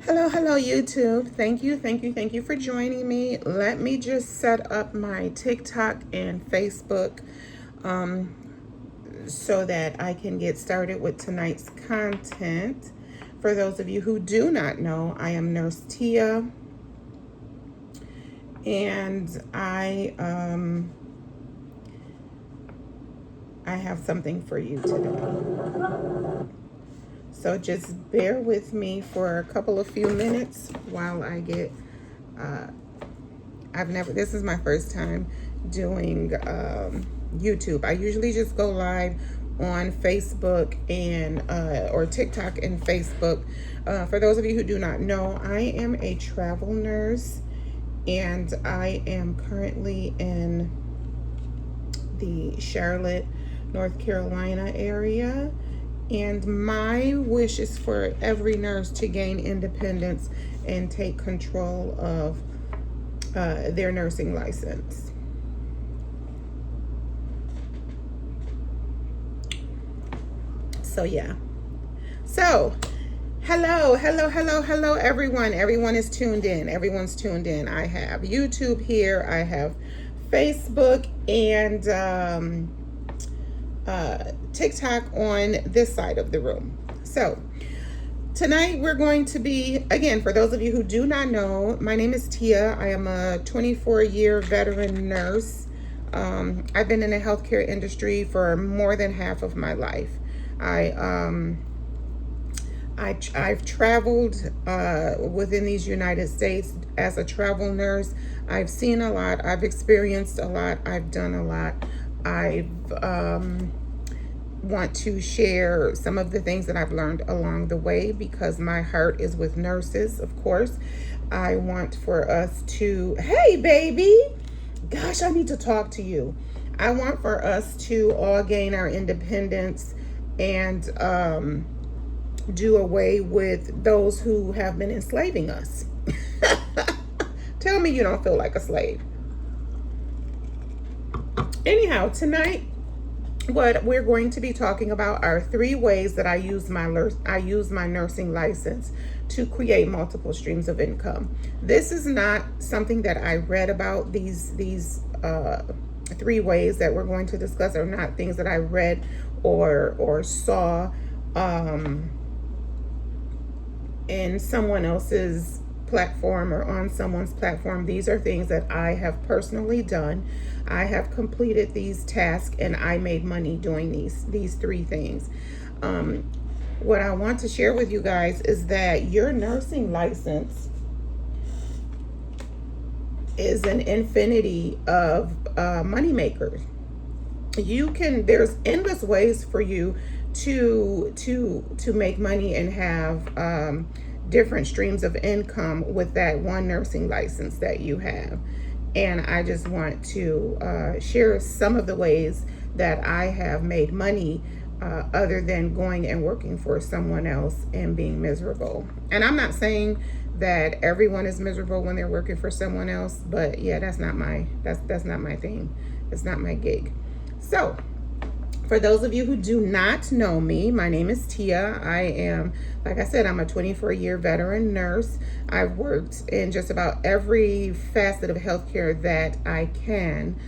Hello, YouTube. Thank you for joining me. Let me just set up my TikTok and Facebook um, so that I can get started with tonight's content. For those of you who do not know, I am Nurse Tia, and I have something for you today. So just bear with me for a couple of few minutes while I get. This is my first time doing YouTube. I usually just go live on Facebook and or TikTok and Facebook. For those of you who do not know, I am a travel nurse, and I am currently in the Charlotte, North Carolina area. And my wish is for every nurse to gain independence and take control of their nursing license. So yeah. So hello everyone. Everyone is tuned in. Everyone's tuned in. I have YouTube here. I have Facebook and TikTok on this side of the room. So tonight we're going to be, again, for those of you who do not know, my name is Tia. I am a 24-year veteran nurse. I've been in the healthcare industry for more than half of my life. I've traveled within these United States as a travel nurse. I've seen a lot. I've experienced a lot. I've done a lot. I've want to share some of the things that I've learned along the way because my heart is with nurses, of course. I want for us to, hey baby, gosh, I need to talk to you. I want for us to all gain our independence and do away with those who have been enslaving us. Tell me you don't feel like a slave. Anyhow, tonight, what we're going to be talking about are 3 ways that I use my nursing license to create multiple streams of income. This is not something that I read about. These 3 ways that we're going to discuss are not things that I read or saw in someone else's platform or on someone's platform. These are things that I have personally done. I have completed these tasks and I made money doing these 3 things. What I want to share with you guys is that your nursing license is an infinity of money makers. There's endless ways for you to make money and have different streams of income with that one nursing license that you have. And I just want to share some of the ways that I have made money other than going and working for someone else and being miserable. And I'm not saying that everyone is miserable when they're working for someone else, but yeah, that's not my thing. It's not my gig. So for those of you who do not know me, my name is Tia. I am, like I said, I'm a 24-year veteran nurse. I've worked in just about every facet of healthcare that I can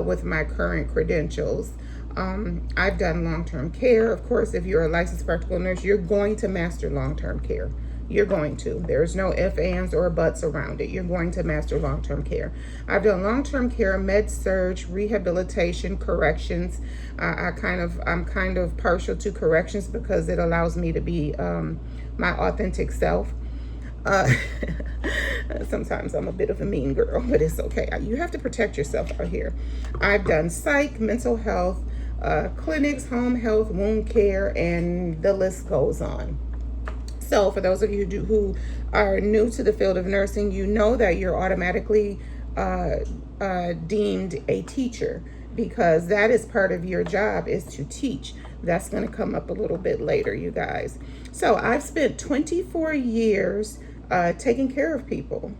with my current credentials. I've done long-term care. Of course, if you're a licensed practical nurse, you're going to master long-term care. You're going to. There's no ifs, ands, or buts around it. You're going to master long-term care. I've done long-term care, med-surg, rehabilitation, corrections. I'm kind of partial to corrections because it allows me to be my authentic self. Sometimes I'm a bit of a mean girl, but it's okay. You have to protect yourself out here. I've done psych, mental health, clinics, home health, wound care, and the list goes on. So for those of you who are new to the field of nursing, you know that you're automatically deemed a teacher because that is part of your job, is to teach. That's going to come up a little bit later, you guys. So I've spent 24 years taking care of people.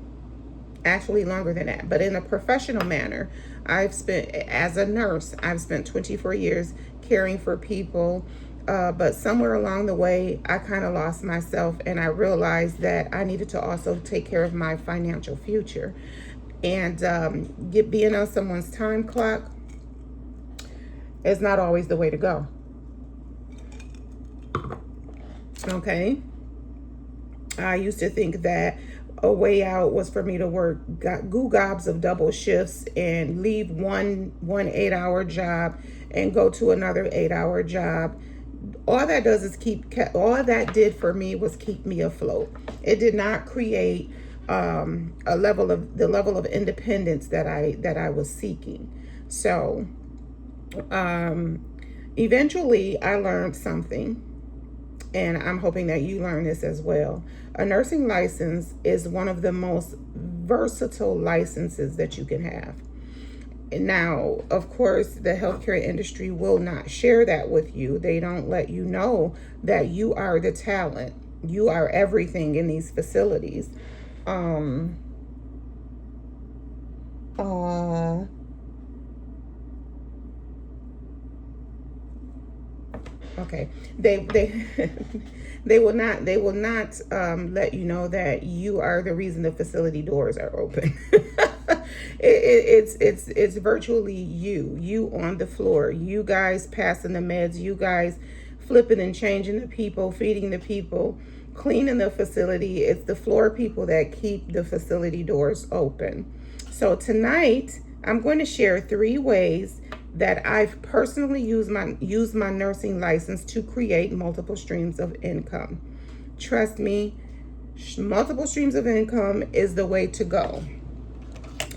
Actually longer than that, but in a professional manner. As a nurse, I've spent 24 years caring for people But somewhere along the way, I kind of lost myself, and I realized that I needed to also take care of my financial future. And being on someone's time clock is not always the way to go. Okay. I used to think that a way out was for me to work goo gobs of double shifts and leave one 8-hour job and go to another 8-hour job. All that does is all that did for me was keep me afloat. It did not create the level of independence that I was seeking. So eventually I learned something, and I'm hoping that you learn this as well. A nursing license is one of the most versatile licenses that you can have. Now, of course, the healthcare industry will not share that with you. They don't let you know that you are the talent. You are everything in these facilities. Okay, they they will not let you know that you are the reason the facility doors are open. It's virtually you on the floor, you guys passing the meds, you guys flipping and changing the people, feeding the people, cleaning the facility. It's the floor people that keep the facility doors open. So tonight I'm going to share 3 ways that I've personally used my nursing license to create multiple streams of income. Trust me, multiple streams of income is the way to go.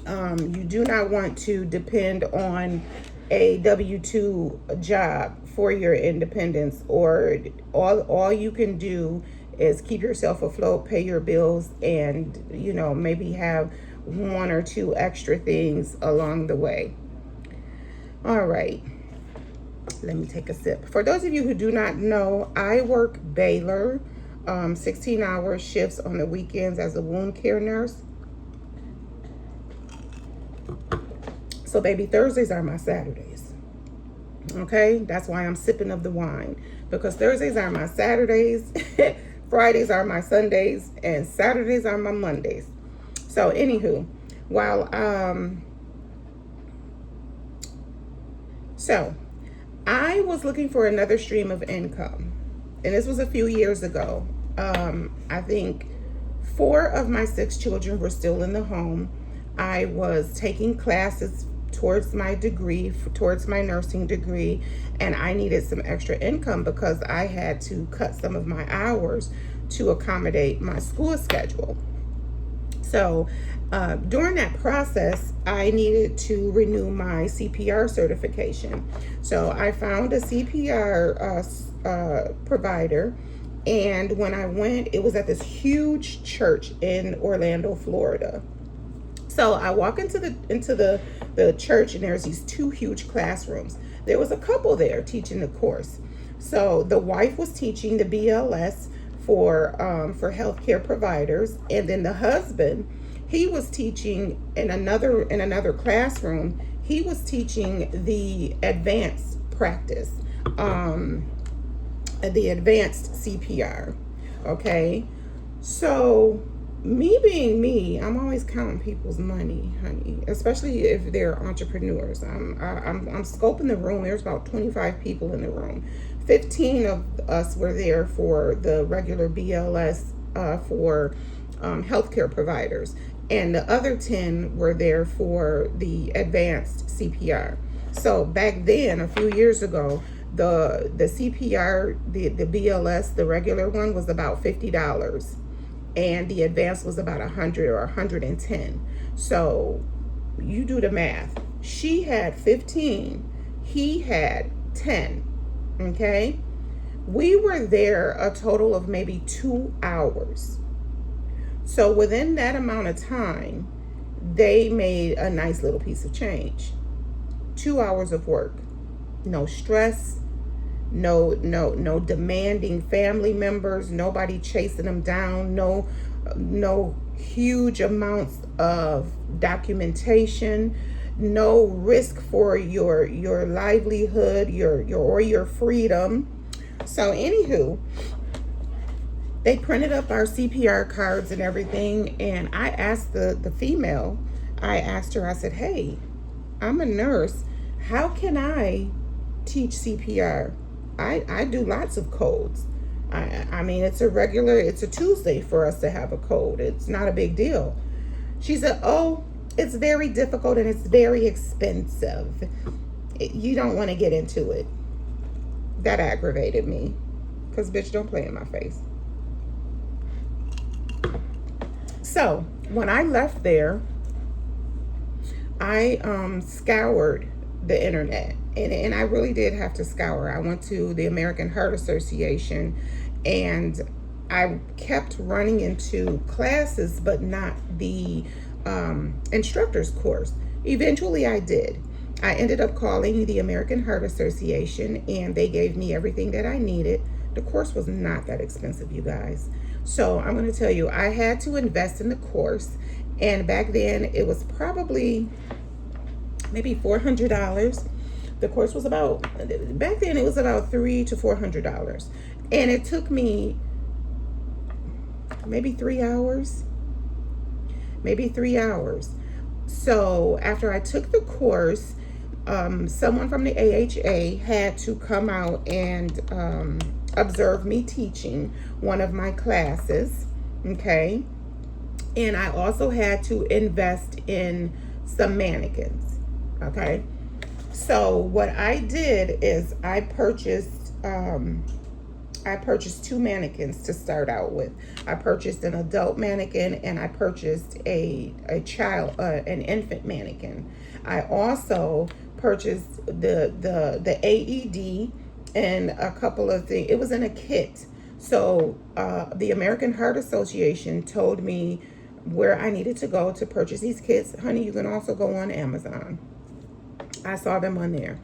You do not want to depend on a W-2 job for your independence, or all you can do is keep yourself afloat, pay your bills, and maybe have 1 or 2 extra things along the way. All right, let me take a sip. For those of you who do not know, I work Baylor, 16-hour shifts on the weekends as a wound care nurse. So baby, Thursdays are my Saturdays. Okay, that's why I'm sipping of the wine, because Thursdays are my Saturdays, Fridays are my Sundays, and Saturdays are my Mondays. So anywho, so I was looking for another stream of income, and this was a few years ago. I think 4 of my 6 children were still in the home. I was taking classes towards my nursing degree, and I needed some extra income because I had to cut some of my hours to accommodate my school schedule. So during that process, I needed to renew my CPR certification. So I found a CPR provider, and when I went, it was at this huge church in Orlando, Florida. So I walk into the church, and there's these 2 huge classrooms. There was a couple there teaching the course. So the wife was teaching the BLS for healthcare providers, and then the husband, he was teaching in another classroom. He was teaching the advanced practice, the advanced CPR. Okay, so me being me, I'm always counting people's money, honey, especially if they're entrepreneurs. I'm scoping the room. There's about 25 people in the room. 15 of us were there for the regular BLS for healthcare providers, and the other 10 were there for the advanced CPR. So back then, a few years ago, the CPR, the BLS, the regular one, was about $50, and the advanced was about 100 or 110. So you do the math. She had 15, he had 10. Okay, we were there a total of maybe 2 hours. So within that amount of time, they made a nice little piece of change. 2 hours of work, no stress, no demanding family members, nobody chasing them down, no huge amounts of documentation, no risk for your livelihood, your freedom. So, anywho, they printed up our CPR cards and everything. And I asked the female, I asked her, I said, hey, I'm a nurse. How can I teach CPR? I do lots of codes. I mean, it's a Tuesday for us to have a code. It's not a big deal. She said, oh, it's very difficult and it's very expensive. You don't want to get into it. That aggravated me. Because, bitch, don't play in my face. So, when I left there, I scoured the internet. And I really did have to scour. I went to the American Heart Association and I kept running into classes, but not the instructor's course. Eventually, I did. I ended up calling the American Heart Association and they gave me everything that I needed. The course was not that expensive, you guys. So I'm going to tell you, I had to invest in the course. And back then, it was probably maybe $400. The course was about, back then, it was about $300 to $400. And it took me maybe 3 hours. Maybe 3 hours. So after I took the course, someone from the AHA had to come out and observe me teaching one of my classes, okay? And I also had to invest in some mannequins, okay? So what I did is I purchased 2 mannequins to start out with. I purchased an adult mannequin and I purchased an infant mannequin. I also purchased the AED and a couple of things. It was in a kit. So the American Heart Association told me where I needed to go to purchase these kits. Honey, you can also go on Amazon. I saw them on there.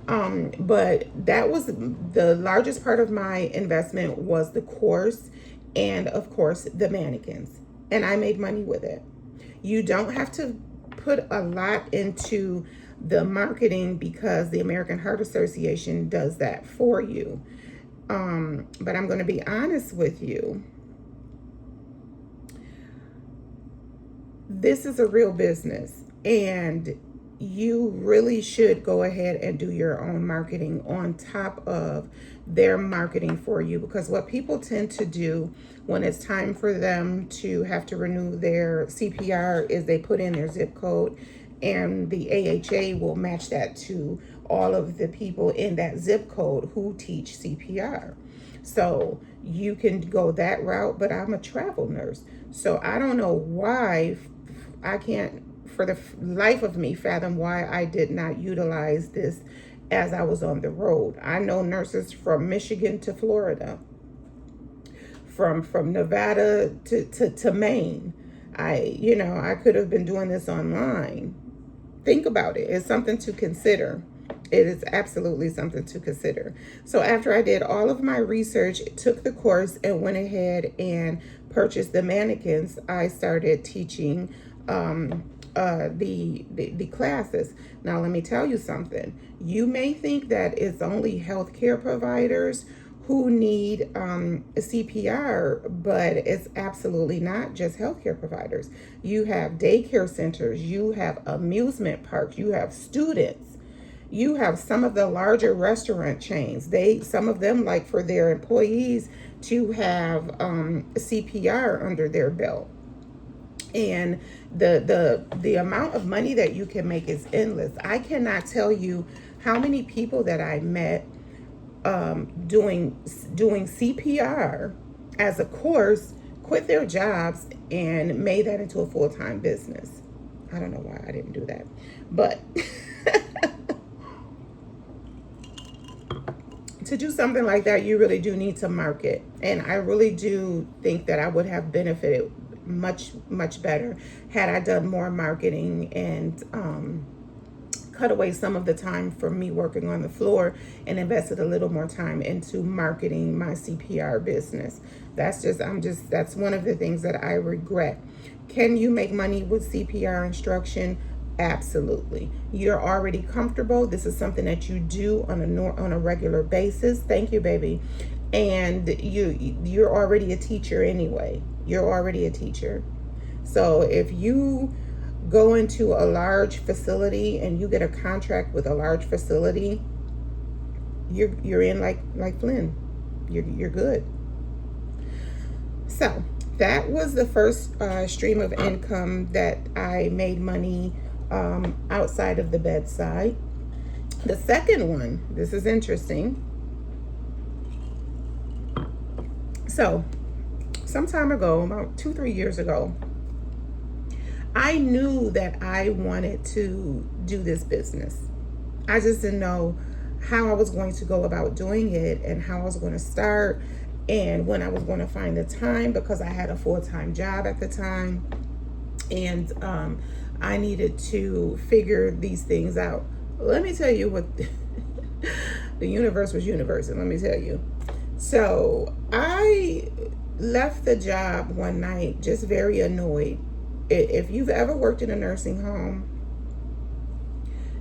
But that was the largest part of my investment was the course and of course the mannequins. And I made money with it. You don't have to put a lot into the marketing because the American Heart Association does that for you. But I'm going to be honest with you. This is a real business and you really should go ahead and do your own marketing on top of their marketing for you, because what people tend to do when it's time for them to have to renew their CPR is they put in their zip code and the AHA will match that to all of the people in that zip code who teach CPR. So you can go that route, but I'm a travel nurse. So I don't know why I can't for the life of me fathom why I did not utilize this as I was on the road. I know nurses from Michigan to Florida, from Nevada to Maine. I could have been doing this online. Think about it. It's something to consider. It is absolutely something to consider. So after I did all of my research, took the course and went ahead and purchased the mannequins, I started teaching the classes. Now, let me tell you something. You may think that it's only healthcare providers who need CPR, but it's absolutely not just healthcare providers. You have daycare centers, you have amusement parks, you have students, you have some of the larger restaurant chains. Some of them like for their employees to have CPR under their belt. And the amount of money that you can make is endless. I cannot tell you how many people that I met doing CPR as a course, quit their jobs and made that into a full-time business. I don't know why I didn't do that, but to do something like that, you really do need to market. And I really do think that I would have benefited much better had I done more marketing and cut away some of the time from me working on the floor and invested a little more time into marketing my CPR business. That's one of the things that I regret. Can you make money with CPR instruction? Absolutely. You're already comfortable. This is something that you do on a regular basis. Thank you, baby. And you're already a teacher anyway. You're already a teacher. So if you go into a large facility and you get a contract with a large facility, you're in like Flynn. You're good. So that was the first stream of income that I made money outside of the bedside. The second one, this is interesting. So some time ago, about 2-3 years ago, I knew that I wanted to do this business. I just didn't know how I was going to go about doing it and how I was going to start and when I was going to find the time, because I had a full-time job at the time, and I needed to figure these things out. Let me tell you what the universe was universing. Let me tell you. So I left the job one night just very annoyed. If you've ever worked in a nursing home,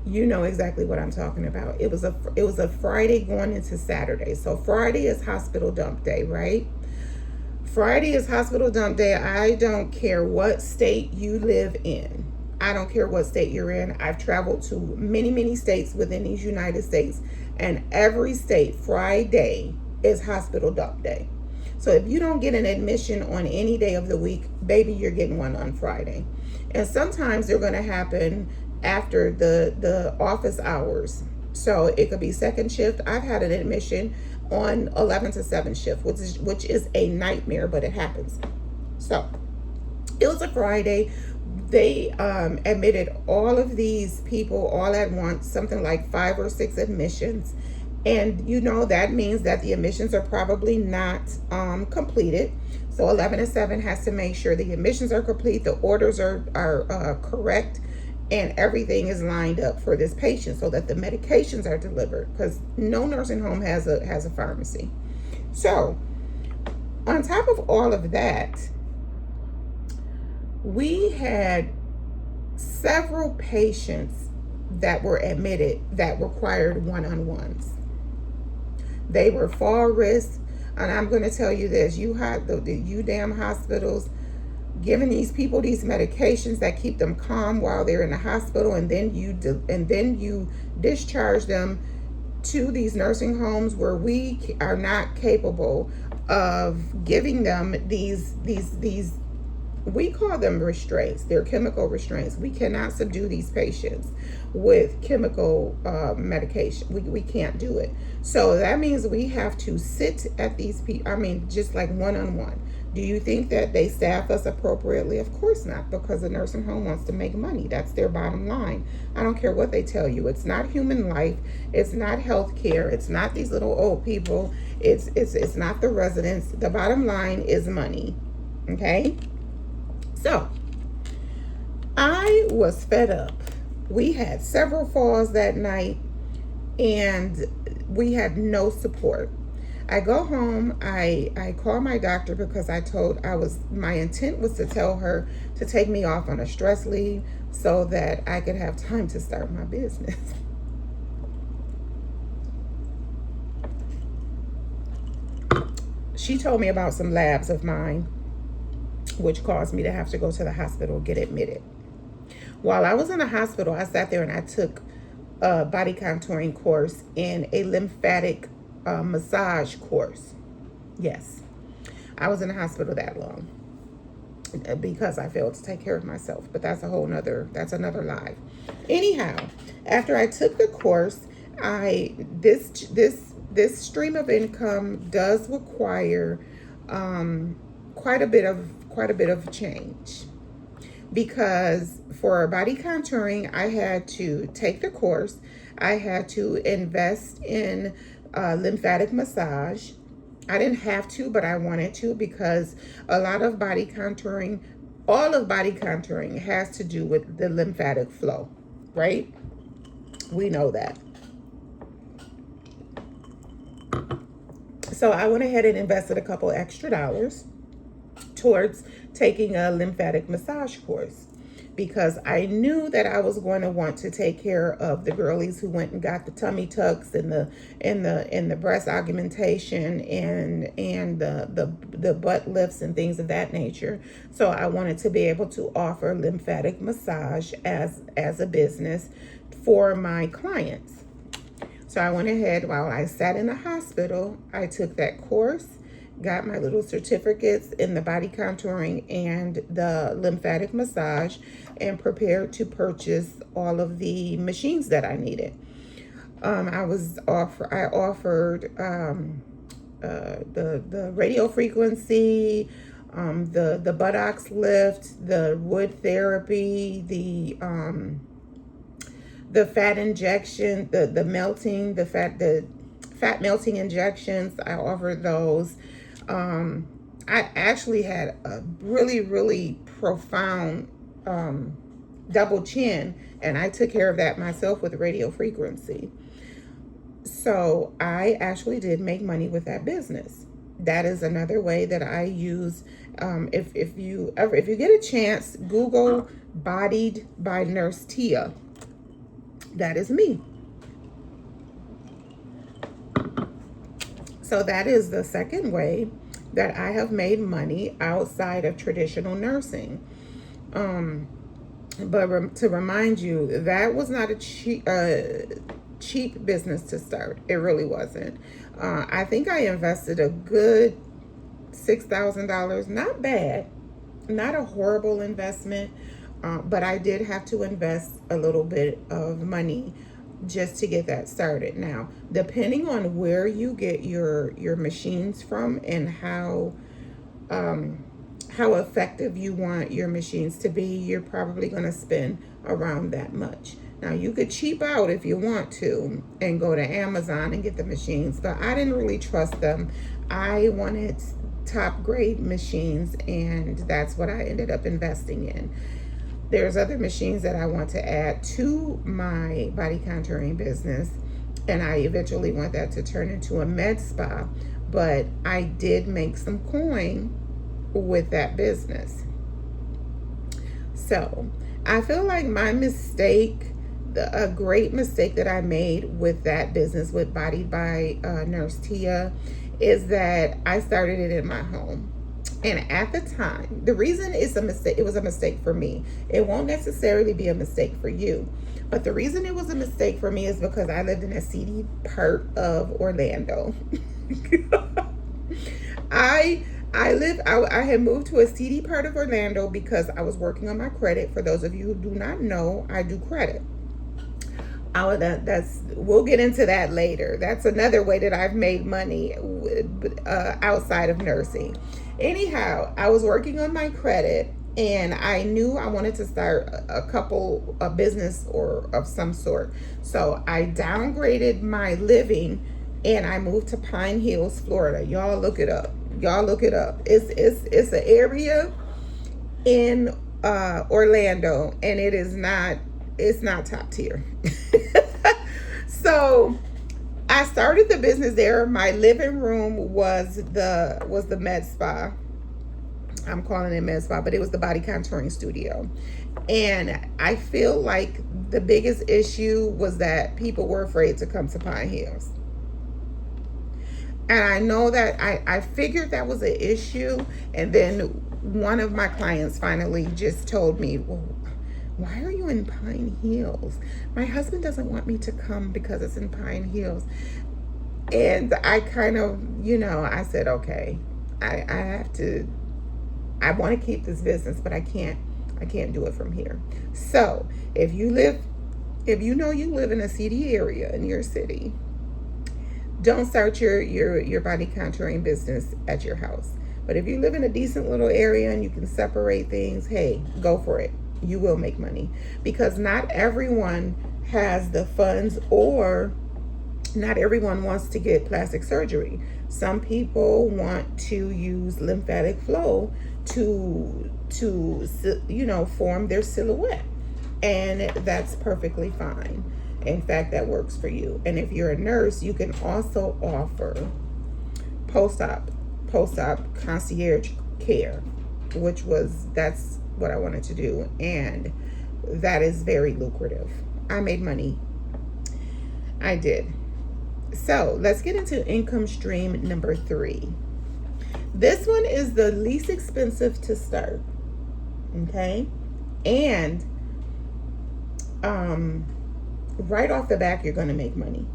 you know exactly what I'm talking about. It was a Friday going into Saturday. So Friday is hospital dump day, right? Friday is hospital dump day. I don't care what state you live in. I don't care what state you're in. I've traveled to many, many states within these United States, and every state, Friday is hospital dump day. So if you don't get an admission on any day of the week, baby, you're getting one on Friday. And sometimes they're going to happen after the office hours. So it could be second shift. I've had an admission on 11 to 7 shift, which is a nightmare, but it happens. So it was a Friday. They admitted all of these people all at once, something like 5 or 6 admissions. And you know that means that the admissions are probably not completed. So 11 to 7 has to make sure the admissions are complete, the orders are correct, and everything is lined up for this patient so that the medications are delivered, because no nursing home has a pharmacy. So on top of all of that, we had several patients that were admitted that required one-on-ones. They were fall risk, and I'm going to tell you this: you damn hospitals giving these people these medications that keep them calm while they're in the hospital, and then you discharge them to these nursing homes where we are not capable of giving them these we call them restraints. They're chemical restraints. We cannot subdue these patients with chemical medication. We can't do it. So that means we have to sit at these people, I mean, just like one-on-one. Do you think that they staff us appropriately? Of course not, because the nursing home wants to make money. That's their bottom line. I don't care what they tell you. It's not human life. It's not health care. It's not these little old people. It's not the residents. The bottom line is money. Okay? So I was fed up. We had several falls that night, and we had no support. I go home, I call my doctor because my intent was to tell her to take me off on a stress leave so that I could have time to start my business. She told me about some labs of mine, which caused me to have to go to the hospital, get admitted. While I was in the hospital, I sat there and I took a body contouring course and a lymphatic massage course. Yes, I was in the hospital that long because I failed to take care of myself, but that's another live. Anyhow, after I took the course, this stream of income does require quite a bit of change, because for body contouring, I had to take the course. I had to invest in lymphatic massage. I didn't have to, but I wanted to, because a lot of body contouring, all of body contouring has to do with the lymphatic flow, right? We know that. So I went ahead and invested a couple extra dollars towards taking a lymphatic massage course. because I knew that I was going to want to take care of the girlies who went and got the tummy tucks and the breast augmentation and the butt lifts and things of that nature. So I wanted to be able to offer lymphatic massage as a business for my clients. So I went ahead, while I sat in the hospital, I took that course, got my little certificates in the body contouring and the lymphatic massage, and prepared to purchase all of the machines that I needed. I offered the radio frequency, the buttocks lift, the wood therapy, the fat injection, the fat melting injections. I offered those. I actually had a really, really profound double chin, and I took care of that myself with radio frequency. So I actually did make money with that business. That is another way that I use. If you get a chance, Google Bodied by Nurse Tia. That is me. So that is the second way that I have made money outside of traditional nursing. But to remind you, that was not a cheap business to start. It really wasn't. I think I invested a good $6,000. Not bad. Not a horrible investment. But I did have to invest a little bit of money just to get that started. Now, depending on where you get your machines from and how effective you want your machines to be, you're probably going to spend around that much. Now, you could cheap out if you want to and go to Amazon and get the machines, but I didn't really trust them. I wanted top grade machines, and that's what I ended up investing in. There's other machines that I want to add to my body contouring business, and I eventually want that to turn into a med spa, but I did make some coin with that business. So I feel like my mistake, a great mistake that I made with that business with Bodied by Nurse Tia, is that I started it in my home. And at the time, the reason it's a mistake, it was a mistake for me. It won't necessarily be a mistake for you. But the reason it was a mistake for me is because I lived in a seedy part of Orlando. I had moved to a seedy part of Orlando because I was working on my credit. For those of you who do not know, I do credit. We'll get into that later. That's another way that I've made money outside of nursing. Anyhow, I was working on my credit, and I knew I wanted to start a business or of some sort. So I downgraded my living, and I moved to Pine Hills, Florida. Y'all look it up. It's an area in Orlando, and it's not top tier. So I started the business there. My living room was the med spa. I'm calling it med spa, but it was the body contouring studio. And I feel like the biggest issue was that people were afraid to come to Pine Hills. And I know that I figured that was an issue. And then one of my clients finally just told me, well, why are you in Pine Hills? My husband doesn't want me to come because it's in Pine Hills. And I kind of, I said, okay, I want to keep this business, but I can't do it from here. So if you live in a seedy area in your city, don't start your body contouring business at your house. But if you live in a decent little area and you can separate things, hey, go for it. You will make money, because not everyone has the funds, or not everyone wants to get plastic surgery. Some people want to use lymphatic flow to form their silhouette, and that's perfectly fine. In fact, that works for you. And if you're a nurse, you can also offer post-op concierge care, that's what I wanted to do, and that is very lucrative. I made money. I did. So let's get into income stream number 3. This one is the least expensive to start. Okay. And right off the back, you're going to make money.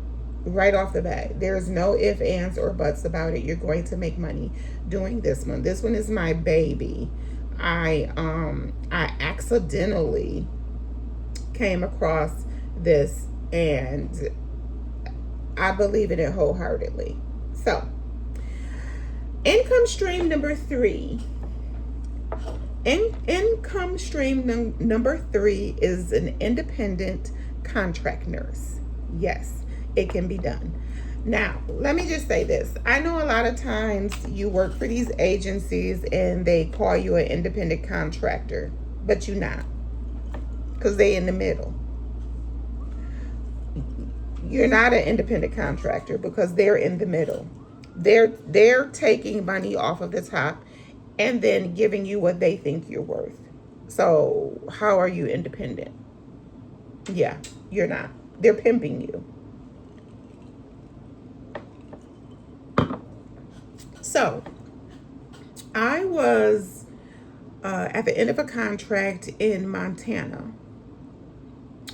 Right off the bat. There's no ifs, ands, or buts about it. You're going to make money doing this one. This one is my baby. I accidentally came across this, and I believe in it wholeheartedly. So, income stream number 3. Income stream number 3 is an independent contract nurse. Yes, it can be done. Now, let me just say this. I know a lot of times you work for these agencies and they call you an independent contractor, but you're not, because they in the middle. You're not an independent contractor because they're in the middle. They're taking money off of the top and then giving you what they think you're worth. So how are you independent? Yeah, you're not. They're pimping you. So I was at the end of a contract in Montana.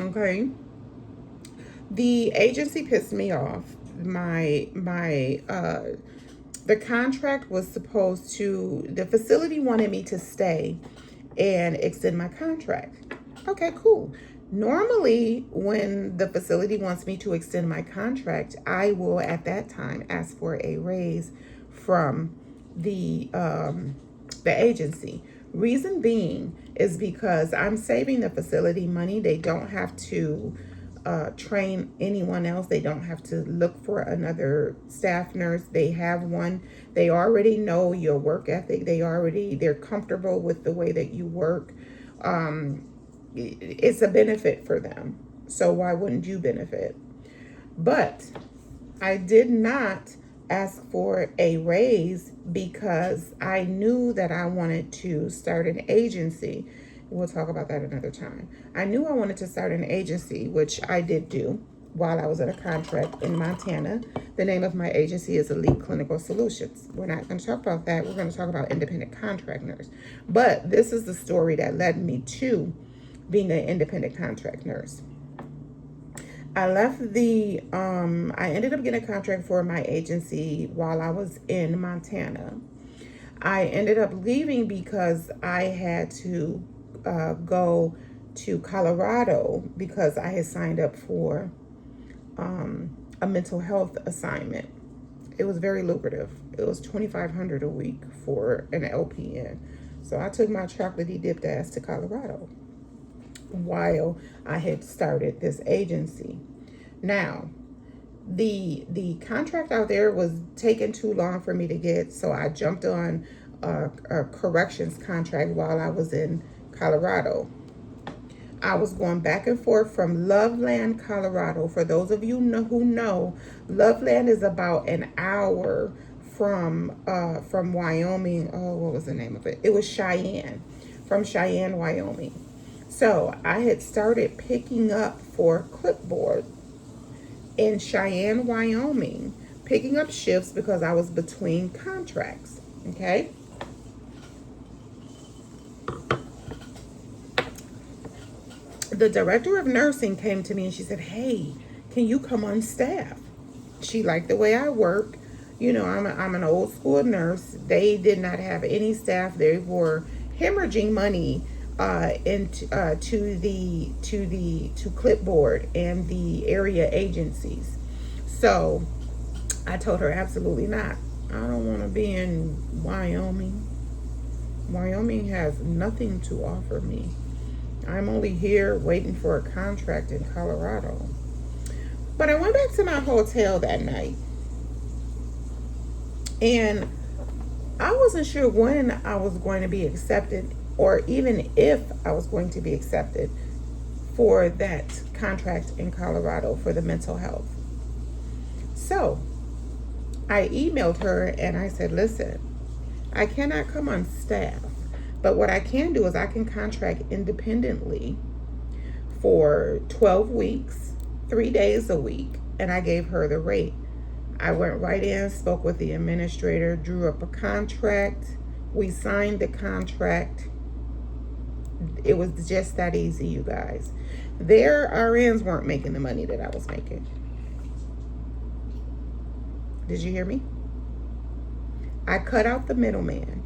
Okay. The agency pissed me off. The contract was supposed to, the facility wanted me to stay and extend my contract. Okay, cool. Normally, when the facility wants me to extend my contract, I will at that time ask for a raise from the agency. Reason being is because I'm saving the facility money. They don't have to train anyone else. They don't have to look for another staff nurse. They have one. They already know your work ethic. They're comfortable with the way that you work. It's a benefit for them. So why wouldn't you benefit? But I did not ask for a raise because I knew that I wanted to start an agency. We'll talk about that another time. I knew I wanted to start an agency, which I did do while I was in a contract in Montana. The name of my agency is Elite Clinical Solutions. We're not going to talk about that. We're going to talk about independent contract nurse. But this is the story that led me to being an independent contract nurse. I left I ended up getting a contract for my agency while I was in Montana. I ended up leaving because I had to go to Colorado because I had signed up for a mental health assignment. It was very lucrative. It was $2,500 a week for an LPN. So I took my chocolatey dipped ass to Colorado while I had started this agency. Now, the contract out there was taking too long for me to get, so I jumped on a corrections contract while I was in Colorado. I was going back and forth from Loveland, Colorado. For those of you who know, Loveland is about an hour from Wyoming. Oh, what was the name of it? It was Cheyenne, from Cheyenne, Wyoming. So I had started picking up for Clipboard in Cheyenne, Wyoming, picking up shifts because I was between contracts. Okay. The director of nursing came to me and she said, "Hey, can you come on staff?" She liked the way I work. You know, I'm an old school nurse. They did not have any staff. They were hemorrhaging money to Clipboard and the area agencies. So I told her absolutely not. I don't want to be in Wyoming. Wyoming has nothing to offer me. I'm only here waiting for a contract in Colorado. But I went back to my hotel that night, and I wasn't sure when I was going to be accepted, or even if I was going to be accepted for that contract in Colorado for the mental health. So I emailed her and I said, "Listen, I cannot come on staff But what I can do is I can contract independently for 12 weeks, 3 days a week, and I gave her the rate. I went right in, spoke with the administrator, drew up a contract. We signed the contract. It was just that easy, you guys. Their RNs weren't making the money that I was making. Did you hear me? I cut out the middleman.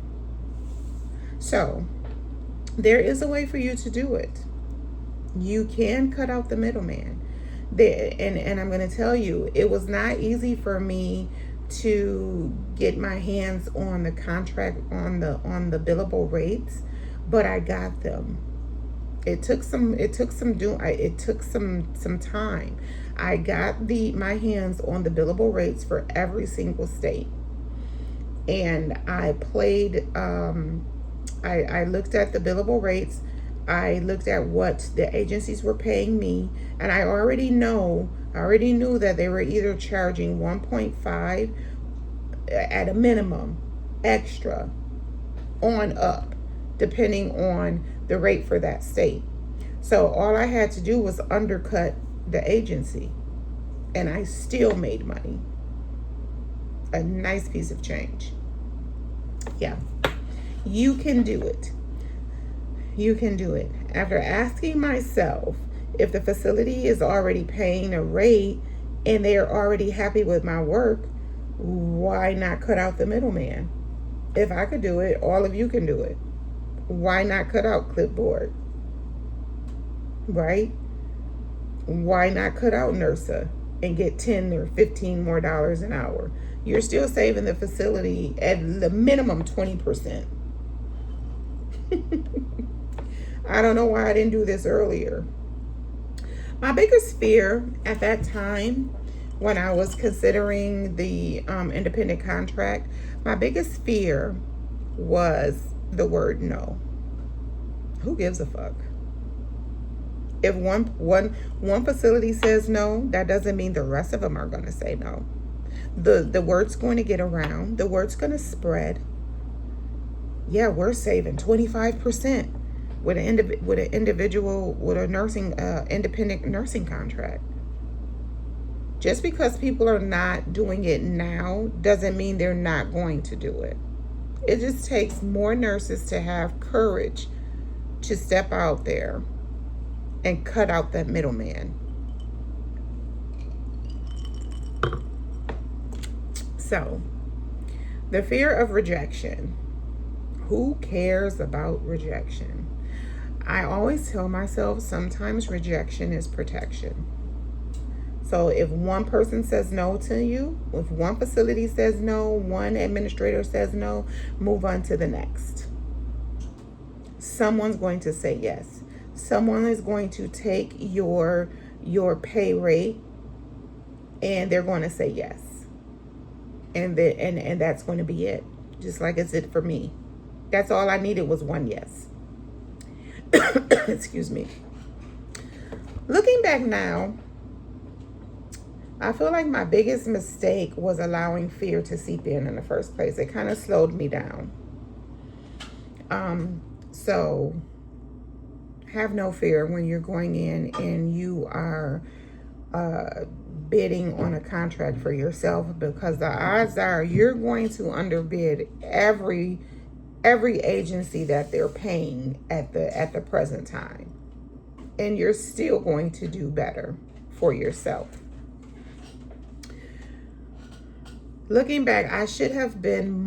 So there is a way for you to do it. You can cut out the middleman. And I'm going to tell you, it was not easy for me to get my hands on the contract, on the billable rates, but I got them. It took some time. I got my hands on the billable rates for every single state. And I played, I looked at the billable rates. I looked at what the agencies were paying me, and I already knew that they were either charging 1.5 at a minimum extra on up, depending on the rate for that state. So all I had to do was undercut the agency, and I still made money. A nice piece of change. Yeah, you can do it. You can do it. After asking myself if the facility is already paying a rate and they are already happy with my work, why not cut out the middleman? If I could do it, all of you can do it. Why not cut out clipboard? Right? Why not cut out NERSA and get 10 or 15 more dollars an hour? You're still saving the facility at the minimum 20%. I don't know why I didn't do this earlier. My biggest fear at that time, when I was considering the independent contract, my biggest fear was the word no. Who gives a fuck? If one facility says no, that doesn't mean the rest of them are going to say no. The word's going to get around. The word's going to spread. Yeah, we're saving 25% with an individual, with a nursing independent nursing contract. Just because people are not doing it now doesn't mean they're not going to do it. It just takes more nurses to have courage to step out there and cut out that middleman. So, the fear of rejection. Who cares about rejection? I always tell myself sometimes rejection is protection. So if one person says no to you, if one facility says no, one administrator says no, move on to the next. Someone's going to say yes. Someone is going to take your pay rate and they're going to say yes. And that's going to be it. Just like it's it for me. That's all I needed was one yes. Excuse me. Looking back now, I feel like my biggest mistake was allowing fear to seep in the first place. It kind of slowed me down. So have no fear when you're going in and you are bidding on a contract for yourself, because the odds are you're going to underbid every agency that they're paying at the present time, and you're still going to do better for yourself. Looking back, I should have been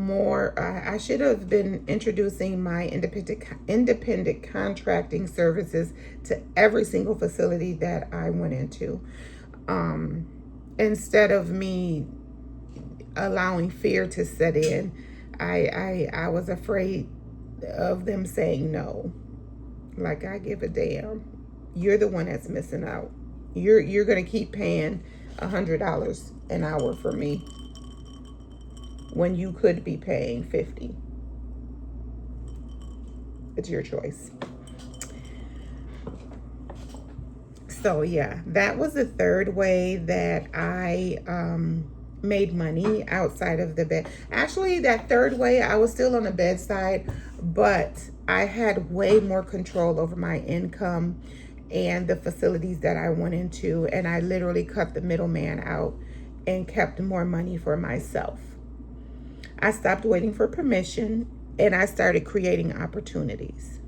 introducing my independent contracting services to every single facility that I went into, instead of me allowing fear to set in. I was afraid of them saying no. Like, I give a damn. You're the one that's missing out. You're gonna keep paying $100 an hour for me when you could be paying $50. It's your choice. So yeah, that was the third way that I made money outside of the bed. Actually, that third way, I was still on the bedside, but I had way more control over my income and the facilities that I went into, and I literally cut the middleman out and kept more money for myself. I stopped waiting for permission and I started creating opportunities.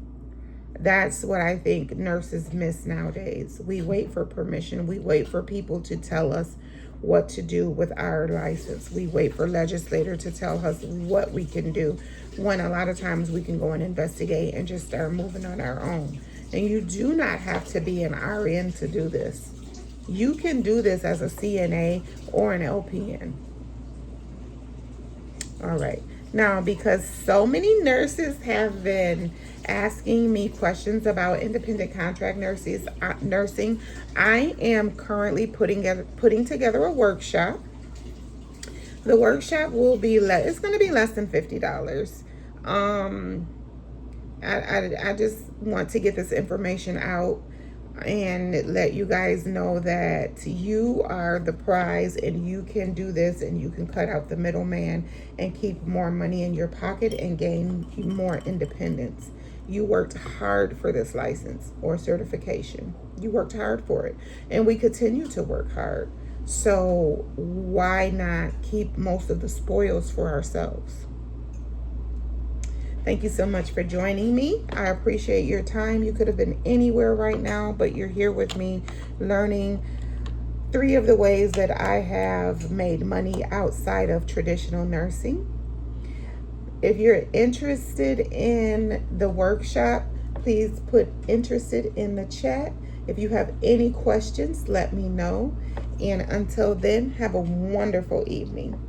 That's what I think nurses miss nowadays. We wait for permission. We wait for people to tell us what to do with our license. We wait for legislator to tell us what we can do, when a lot of times we can go and investigate and just start moving on our own. And you do not have to be an RN to do this. You can do this as a CNA or an LPN. All right. Now, because so many nurses have been asking me questions about independent contract nursing, I am currently putting together a workshop. The workshop will be it's going to be less than $50. I just want to get this information out and let you guys know that you are the prize and you can do this, and you can cut out the middleman and keep more money in your pocket and gain more independence. You worked hard for this license or certification. You worked hard for it, and we continue to work hard. So why not keep most of the spoils for ourselves? Thank you so much for joining me. I appreciate your time. You could have been anywhere right now, but you're here with me learning 3 of the ways that I have made money outside of traditional nursing. If you're interested in the workshop, please put interested in the chat. If you have any questions, let me know. And until then, have a wonderful evening.